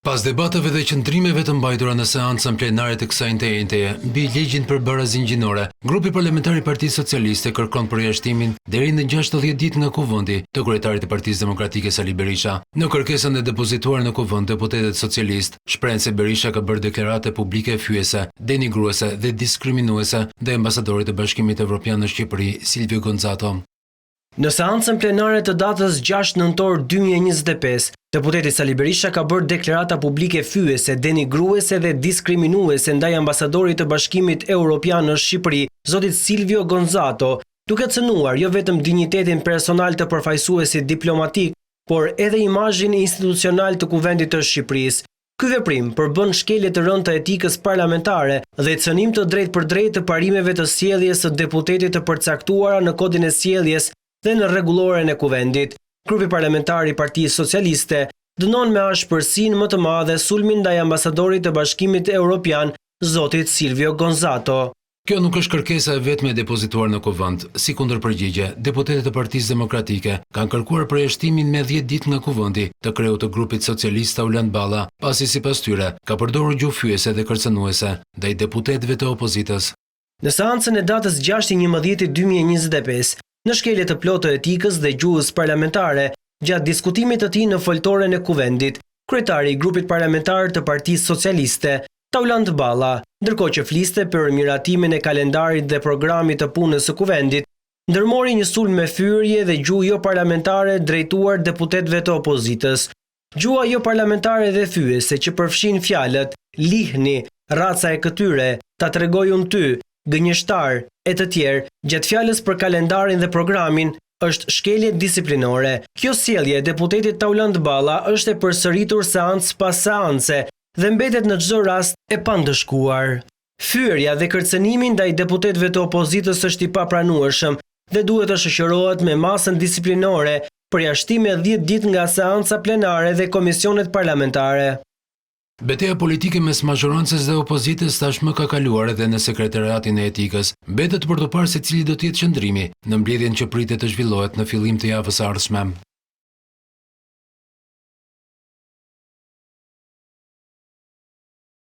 Pas debateve dhe qëndrimeve të mbajtura në seancën plenare të kësaj entiteje mbi ligjin për barazin gjinore, grupi parlamentar i Partisë Socialiste kërkon përjashtimin deri në 60 ditë nga kuvendi të kryetarit të Partisë Demokratike Sali Berisha. Në kërkesën e depozituar në kuvend, deputetët socialist shprehen se Berisha ka bërë deklarate publike fyese, denigruese dhe diskriminuese ndaj ambasadorit të Bashkimit Evropian në Shqipëri, Silvio Gonzato. Në seancën plenare të datës 6 nëntor 2025, deputeti Sali Berisha ka bërë deklarata publike fyese, denigruese dhe diskriminuese ndaj ambasadorit të Bashkimit Evropian në Shqipëri, zotit Silvio Gonzato, duke cënuar jo vetëm dinjitetin personal të përfaqësuesit diplomatik, por edhe imazhin institucional të Kuvendit të Shqipërisë. Ky veprim përbën shkelje të rëndë të etikës parlamentare dhe cënim të drejtë të parimeve të sjelljes së deputetit të përcaktuara në kodin e sjelljes dhe në rregulloren e kuvendit. Grupi parlamentar i Partisë Socialiste dënon me ashpërsinë më të madhe sulmin ndaj ambasadorit të Bashkimit Evropian, zotit Silvio Gonzato. Kjo nuk është kërkesa e vetme e depozituar në kuvend. Si kundërpërgjigje, deputetët e Partisë Demokratike kanë kërkuar përjashtimin me 10 ditë nga kuvendi të kreut të grupit socialist Auland Balla, pasi sipas tyre ka përdorur gjuhë fyese dhe kërcënuese ndaj deputetëve të opozitës. Në seancën e datës 6/11/2025, në shkelje të plotë të etikës dhe gjuhës parlamentare, gjatë diskutimit të tij në foltoren e kuvendit, kryetari i grupit parlamentar të Partisë Socialiste, Auland Balla, ndërkohë që fliste për miratimin e kalendarit dhe programit të punës së kuvendit, ndërmori një sulm me fyrje dhe gjuhë jo parlamentare drejtuar deputetëve të opozitës. Gjuha jo parlamentare dhe fyese që përfshin fjalët lihni, raca e këtyre, ta tregoj unë ty, gënjeshtar e të tjerë gjatë fjalës për kalendarin dhe programin është shkelje disiplinore. Kjo sjellje e deputetit Auland Balla është e përsëritur seancë pas seance dhe mbetet në çdo rast e pandëshkuar. Fyerja dhe kërcënimi ndaj deputetëve të opozitës është i papranueshëm dhe duhet të shoqërohet me masën disiplinore, përjashtim me 10 ditë nga seanca plenare dhe komisionet parlamentare. Betejë politike mes mazhorancës dhe opozitës tashmë ka kaluar edhe në sekretariatin e etikës. Mbetet për të parë se cili do të jetë qëndrimi në mbledhjen që pritet të zhvillohet në fillim të javës së ardhshme.